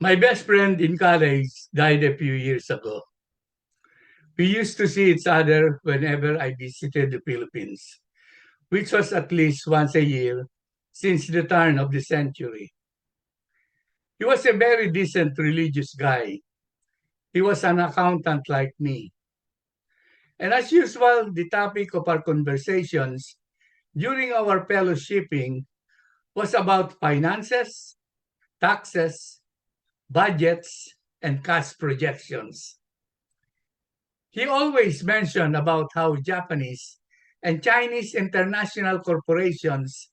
My best friend in college died a few years ago. We used to see each other whenever I visited the Philippines, which was at least once a year since the turn of the century. He was a very decent religious guy. He was an accountant like me. And as usual, the topic of our conversations during our fellowshipping was about finances, taxes, budgets, and cash projections. He always mentioned about how Japanese and Chinese international corporations,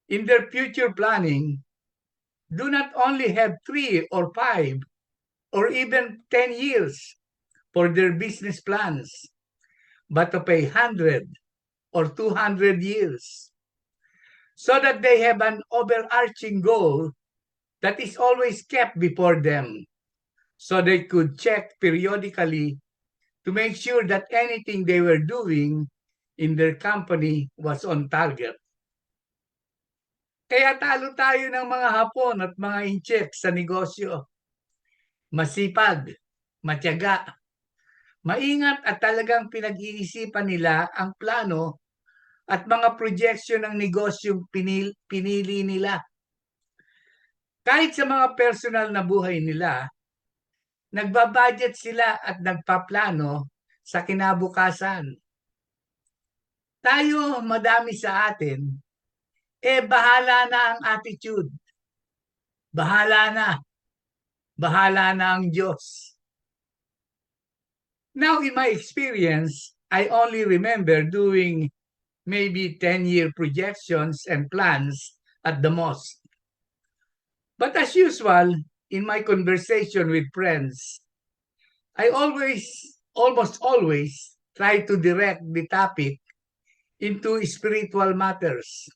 in their future planning, do not only have 3 or 5 or even 10 years for their business plans, but of 100 or 200 years, so that they have an overarching goal that is always kept before them, so they could check periodically to make sure that anything they were doing in their company was on target. Kaya talo tayo ng mga Hapon at mga Incheck sa negosyo. Masipag, matyaga, maingat at talagang pinag-iisipan nila ang plano at mga projection ng negosyong pinili nila. Kahit sa mga personal na buhay nila, nagbabudget sila at nagpaplano sa kinabukasan. Tayo, madami sa atin, bahala na ang attitude. Bahala na. Bahala na ang Diyos. Now, in my experience, I only remember doing maybe 10-year projections and plans at the most. But as usual, in my conversation with friends, I almost always, try to direct the topic into spiritual matters.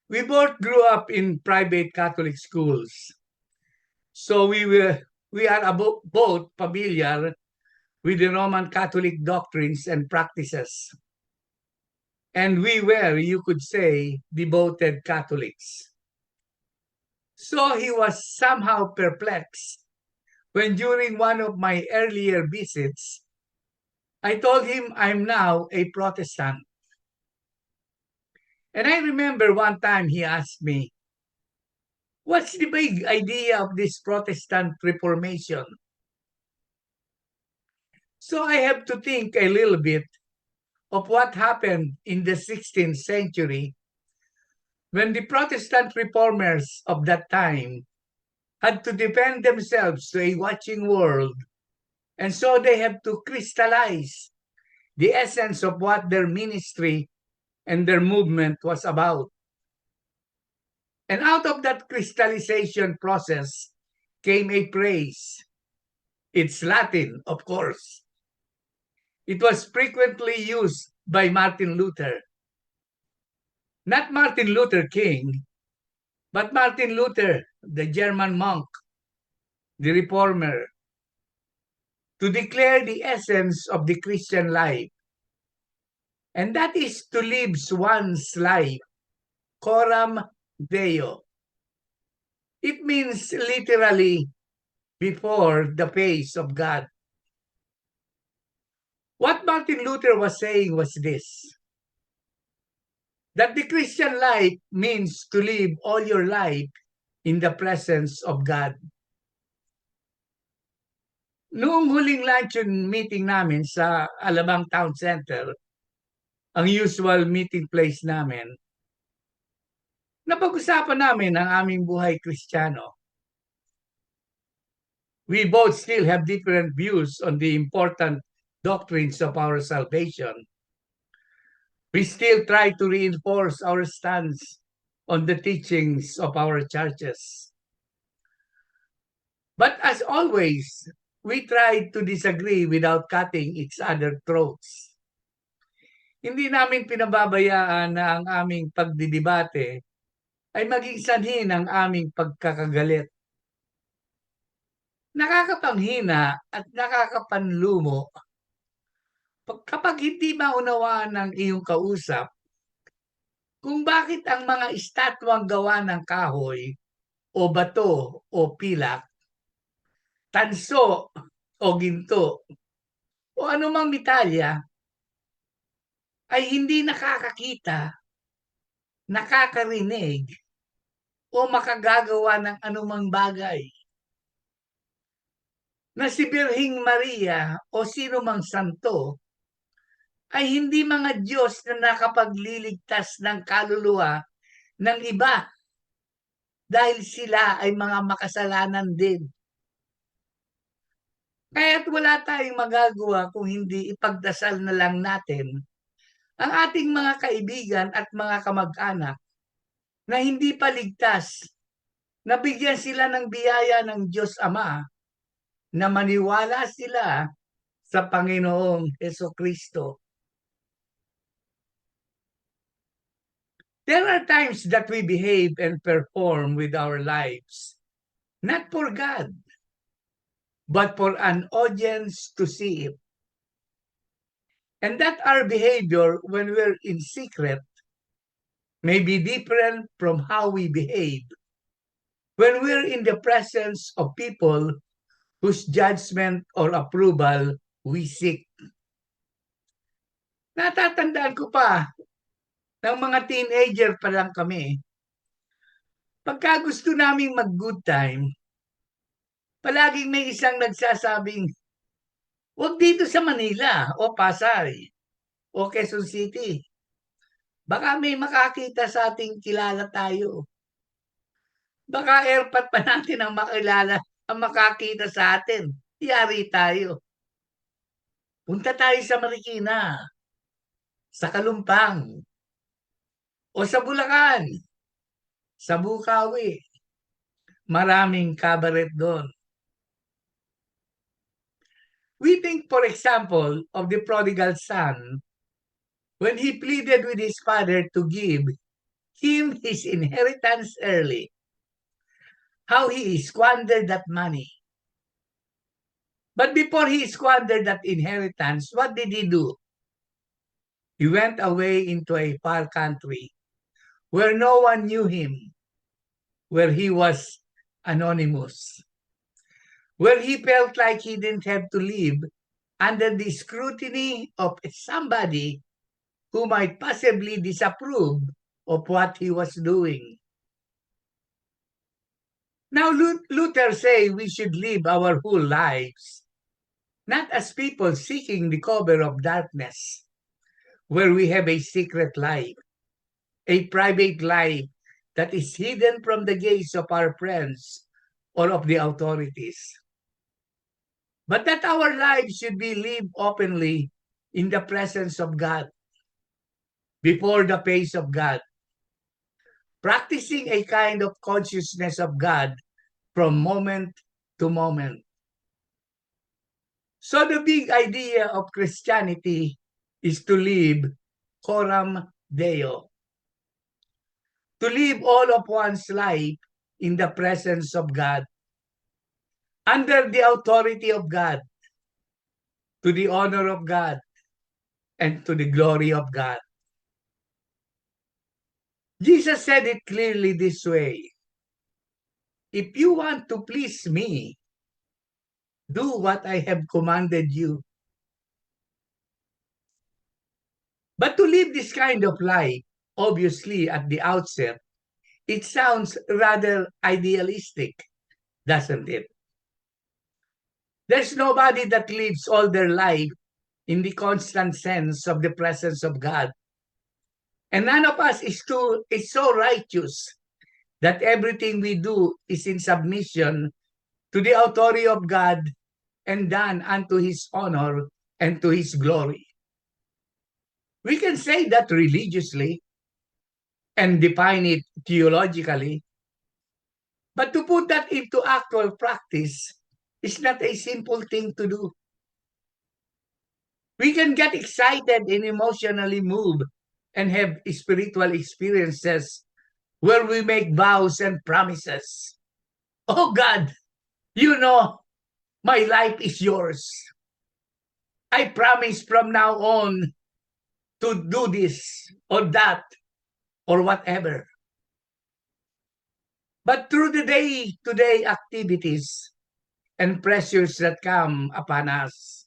We both grew up in private Catholic schools, so we are both familiar with the Roman Catholic doctrines and practices. And we were, you could say, devoted Catholics. So he was somehow perplexed when during one of my earlier visits, I told him I'm now a Protestant. And I remember one time he asked me, what's the big idea of this Protestant Reformation? So I have to think a little bit of what happened in the 16th century when the Protestant reformers of that time had to defend themselves to a watching world, and so they have to crystallize the essence of what their ministry and their movement was about. And out of that crystallization process came a phrase. It's Latin, of course. It was frequently used by Martin Luther. Not Martin Luther King, but Martin Luther, the German monk, the reformer, to declare the essence of the Christian life. And that is to live one's life, coram Deo. It means literally before the face of God. What Martin Luther was saying was this, that the Christian life means to live all your life in the presence of God. Noong huling luncheon meeting namin sa Alabang Town Center, ang usual meeting place namin, napag-usapan namin ang aming buhay Kristiyano. We both still have different views on the important doctrines of our salvation. We still try to reinforce our stance on the teachings of our churches. But as always, we try to disagree without cutting each other's throats. Hindi namin pinababayaan na ang aming pagdidebate ay maging sanhi ng aming pagkakagalit. Nakakapanghina at nakakapanlumo kapag hindi maunawaan ng iyong kausap kung bakit ang mga estatwang gawa ng kahoy o bato o pilak, tanso o ginto, o anumang metalya ay hindi nakakakita, nakakarinig, o makagagawa ng anumang bagay na si Birhing Maria o sino mang santo ay hindi mga Diyos na nakapagliligtas ng kaluluwa ng iba dahil sila ay mga makasalanan din. Kaya't wala tayong magagawa kung hindi ipagdasal na lang natin ang ating mga kaibigan at mga kamag-anak na hindi pa ligtas, na bigyan sila ng biyaya ng Diyos Ama, na maniwala sila sa Panginoong Hesukristo. There are times that we behave and perform with our lives, not for God, but for an audience to see it. And that our behavior when we're in secret may be different from how we behave when we're in the presence of people whose judgment or approval we seek. Natatandaan ko pa, ng mga teenager pa lang kami, pagka gusto naming mag-good time, palaging may isang nagsasabing, "Huwag dito sa Manila o Pasay o Quezon City. Baka may makakita sa ating kilala tayo. Baka airpat pa natin ang makilala, ang makakita sa atin. Yari tayo. Punta tayo sa Marikina, sa Kalumpang, o sa Bulacan, sa Bukawi. Maraming kabaret doon." We think, for example, of the prodigal son when he pleaded with his father to give him his inheritance early, how he squandered that money. But before he squandered that inheritance, what did he do? He went away into a far country where no one knew him, where he was anonymous, where he felt like he didn't have to live under the scrutiny of somebody who might possibly disapprove of what he was doing. Now, Luther say we should live our whole lives, not as people seeking the cover of darkness, where we have a secret life, a private life that is hidden from the gaze of our friends or of the authorities. But that our lives should be lived openly in the presence of God, before the face of God, practicing a kind of consciousness of God from moment to moment. So the big idea of Christianity is to live coram Deo, to live all of one's life in the presence of God, under the authority of God, to the honor of God, and to the glory of God. Jesus said it clearly this way: "If you want to please me, do what I have commanded you." But to live this kind of life, obviously at the outset, it sounds rather idealistic, doesn't it? There's nobody that lives all their life in the constant sense of the presence of God. And none of us is so righteous that everything we do is in submission to the authority of God and done unto his honor and to his glory. We can say that religiously and define it theologically, but to put that into actual practice is not a simple thing to do. We can get excited and emotionally moved and have spiritual experiences where we make vows and promises. "Oh God, you know, my life is yours. I promise from now on to do this or that or whatever." But through the day-to-day activities and pressures that come upon us,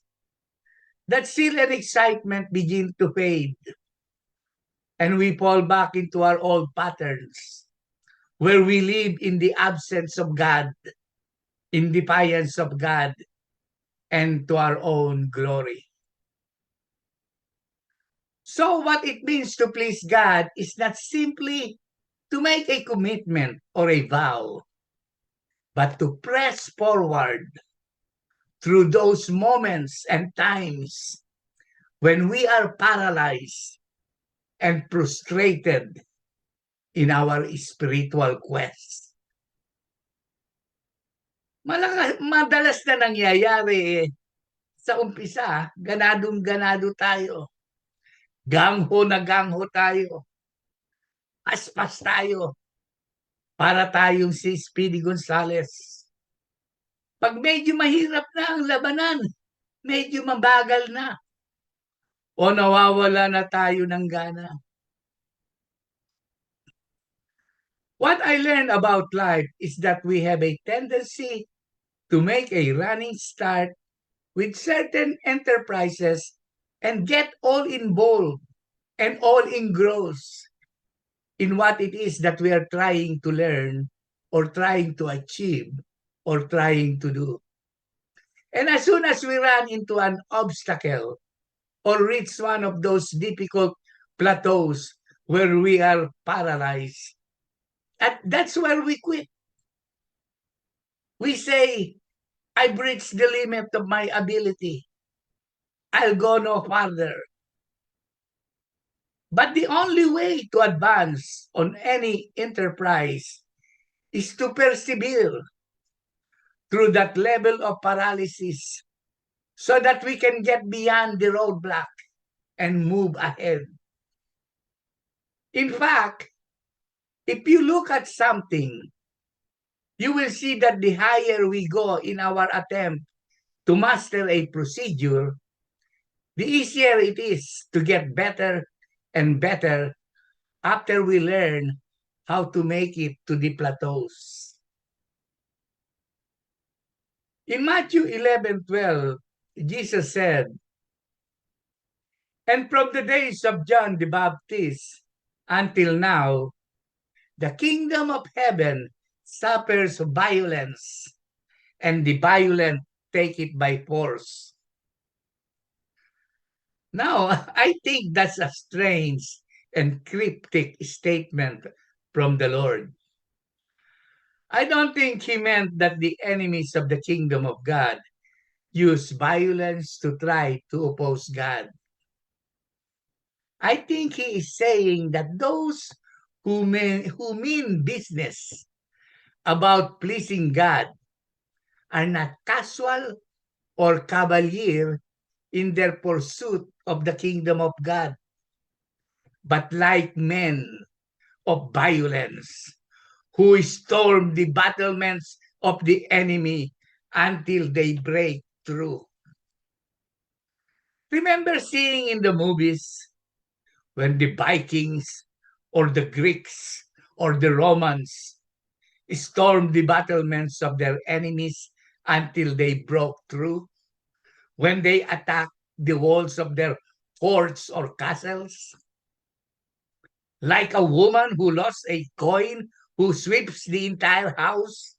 that zeal and excitement begin to fade, and we fall back into our old patterns, where we live in the absence of God, in defiance of God, and to our own glory. So, what it means to please God is not simply to make a commitment or a vow, but to press forward through those moments and times when we are paralyzed and frustrated in our spiritual quest. Madalas na nangyayari sa umpisa, ganadong-ganado tayo. Gangho na gangho tayo. Aspas tayo. Para tayong si Speedy Gonzales. Pag medyo mahirap na ang labanan, medyo mabagal na. O nawawala na tayo ng gana. What I learned about life is that we have a tendency to make a running start with certain enterprises and get all involved and all engrossed in what it is that we are trying to learn or trying to achieve or trying to do. And as soon as we run into an obstacle or reach one of those difficult plateaus where we are paralyzed, that's where we quit. We say, I've reached the limit of my ability. I'll go no further. But the only way to advance on any enterprise is to persevere through that level of paralysis so that we can get beyond the roadblock and move ahead. In fact, if you look at something, you will see that the higher we go in our attempt to master a procedure, the easier it is to get better and better after we learn how to make it to the plateaus. In Matthew 11:12, Jesus said, "And from the days of John the Baptist until now, the kingdom of heaven suffers violence, and the violent take it by force." Now, I think that's a strange and cryptic statement from the Lord. I don't think he meant that the enemies of the kingdom of God use violence to try to oppose God. I think he is saying that those who mean business about pleasing God are not casual or cavalier in their pursuit of the kingdom of God, but like men of violence who storm the battlements of the enemy until they break through. Remember seeing in the movies when the Vikings or the Greeks or the Romans stormed the battlements of their enemies until they broke through? When they attacked the walls of their forts or castles? Like a woman who lost a coin who sweeps the entire house,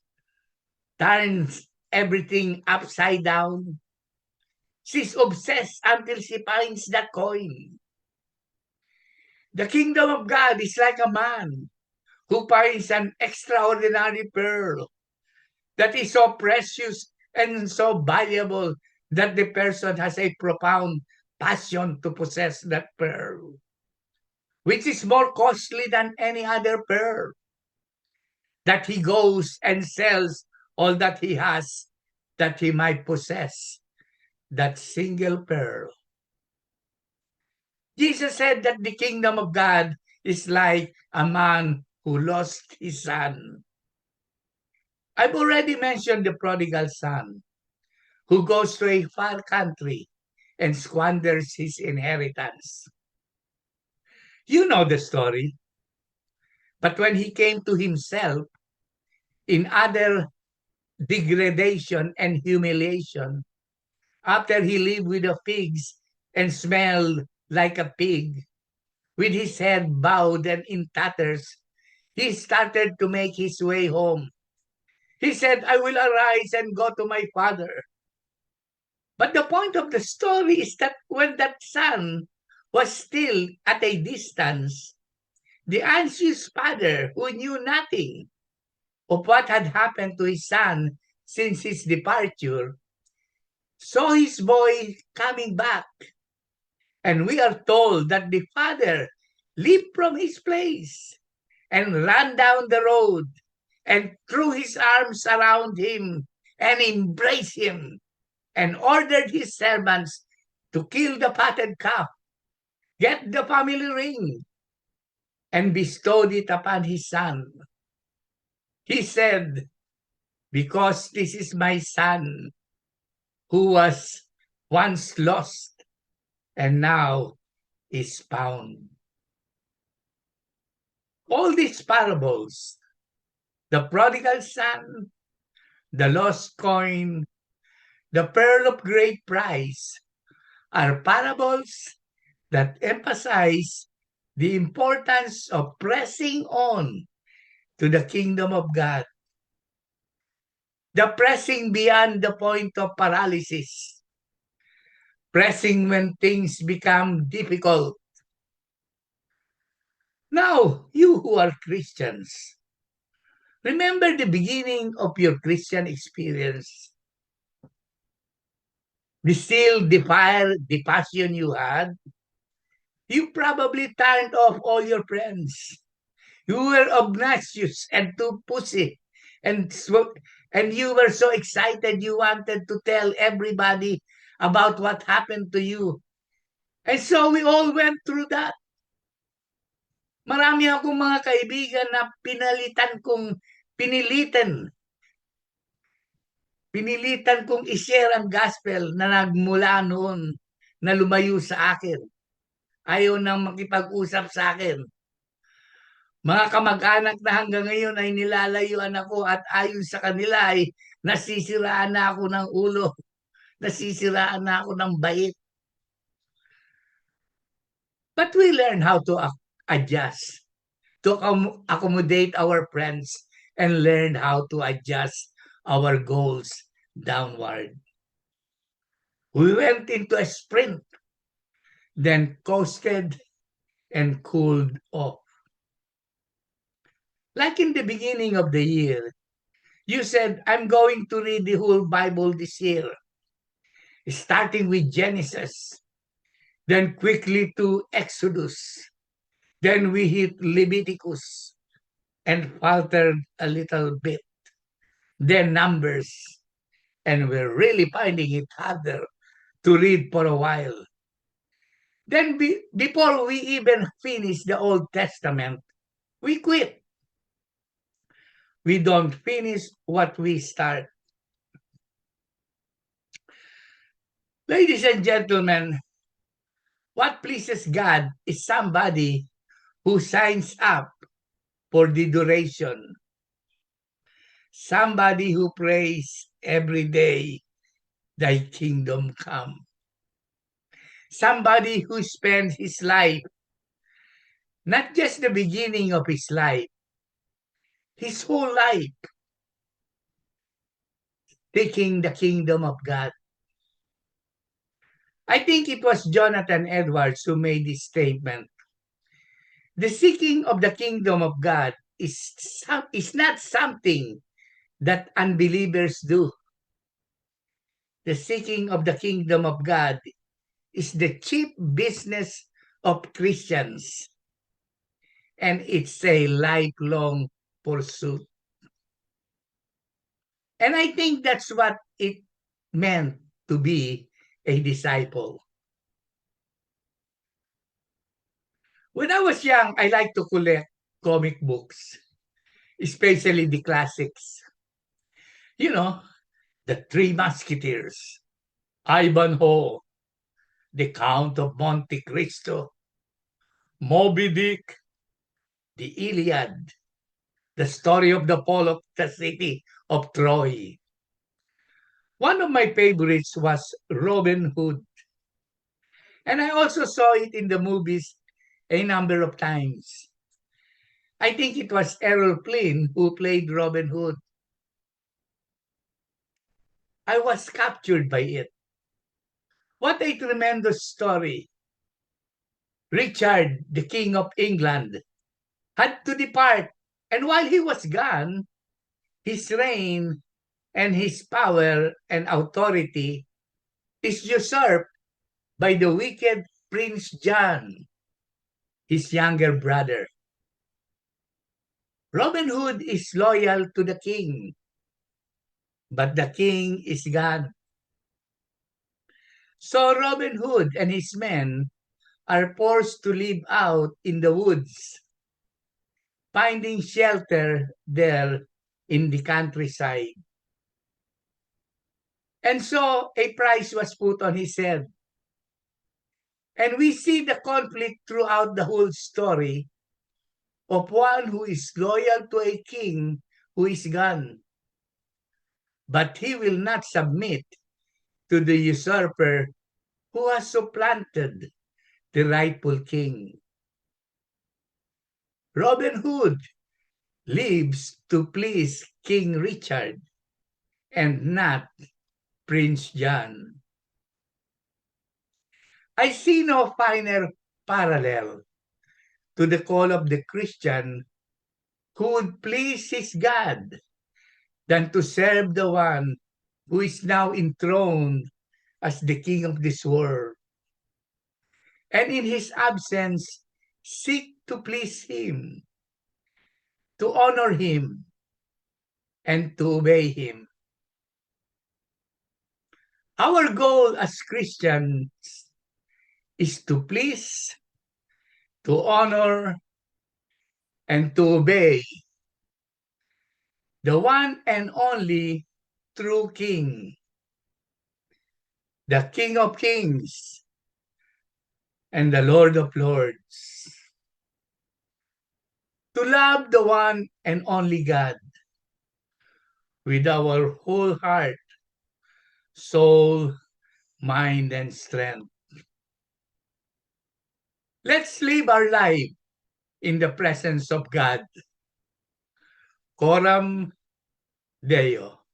turns everything upside down. She's obsessed until she finds the coin. The kingdom of God is like a man who finds an extraordinary pearl that is so precious and so valuable that the person has a profound passion to possess that pearl, which is more costly than any other pearl, that he goes and sells all that he has that he might possess that single pearl. Jesus said that the kingdom of God is like a man who lost his son. I've already mentioned the prodigal son who goes to a far country and squanders his inheritance. You know the story. But when he came to himself, in utter degradation and humiliation after he lived with the pigs and smelled like a pig, with his head bowed and in tatters, he started to make his way home. He said, I will arise and go to my father. But the point of the story is that when that son was still at a distance, the anxious father, who knew nothing of what had happened to his son since his departure, saw his boy coming back. And we are told that the father leaped from his place and ran down the road and threw his arms around him and embraced him and ordered his servants to kill the fatted calf, get the family ring, and bestowed it upon his son. He said, because this is my son who was once lost and now is found. All these parables, the prodigal son, the lost coin, the pearl of great price, are parables that emphasize the importance of pressing on to the kingdom of God, the pressing beyond the point of paralysis, pressing when things become difficult. Now, you who are Christians, remember the beginning of your Christian experience. The still, the fire, the passion you had. You probably turned off all your friends. You were obnoxious and too pussy. And, and you were so excited you wanted to tell everybody about what happened to you. And so we all went through that. Marami akong mga kaibigan na pinilitan kong i-share ang gospel na nagmula noon na lumayo sa akin. Ayaw nang makipag-usap sa akin. Mga kamag-anak na hanggang ngayon ay nilalayuan ako at ayon sa kanila ay nasisiraan na ako ng ulo. Nasisiraan na ako ng bait. But we learn how to adjust, to accommodate our friends, and learn how to adjust our goals downward. We went into a sprint, then coasted and cooled off. Like in the beginning of the year, you said, I'm going to read the whole Bible this year, starting with Genesis, then quickly to Exodus. Then we hit Leviticus and faltered a little bit. Then Numbers, and we're really finding it harder to read for a while. Then before we even finish the Old Testament, we quit. We don't finish what we start. Ladies and gentlemen, what pleases God is somebody who signs up for the duration. Somebody who prays every day, thy kingdom come. Somebody who spends his life, not just the beginning of his life, his whole life, seeking the kingdom of God. I think it was Jonathan Edwards who made this statement. The seeking of the kingdom of God is not something that unbelievers do. The seeking of the kingdom of God is the chief business of Christians, and it's a lifelong pursuit. And I think that's what it meant to be a disciple. When I was young, I liked to collect comic books, especially the classics. You know, the Three Musketeers, Ivanhoe, the Count of Monte Cristo, Moby Dick, the Iliad, the story of the fall of the city of Troy. One of my favorites was Robin Hood, and I also saw it in the movies a number of times. I think it was Errol Flynn who played Robin Hood. I was captured by it. What a tremendous story. Richard, the King of England, had to depart, and while he was gone, his reign and his power and authority is usurped by the wicked Prince John, his younger brother. Robin Hood is loyal to the king, but the king is gone. So Robin Hood and his men are forced to live out in the woods, finding shelter there in the countryside. And so a price was put on his head. And we see the conflict throughout the whole story of one who is loyal to a king who is gone, but he will not submit to the usurper who has supplanted the rightful king. Robin Hood lives to please King Richard and not Prince John. I see no finer parallel to the call of the Christian who would please his God than to serve the one who is now enthroned as the king of this world. And in his absence, seek to please him, to honor him, and to obey him. Our goal as Christians is to please, to honor, and to obey the one and only true King, the King of Kings and the Lord of Lords. To love the one and only God with our whole heart, soul, mind, and strength. Let's live our life in the presence of God. Coram Deo.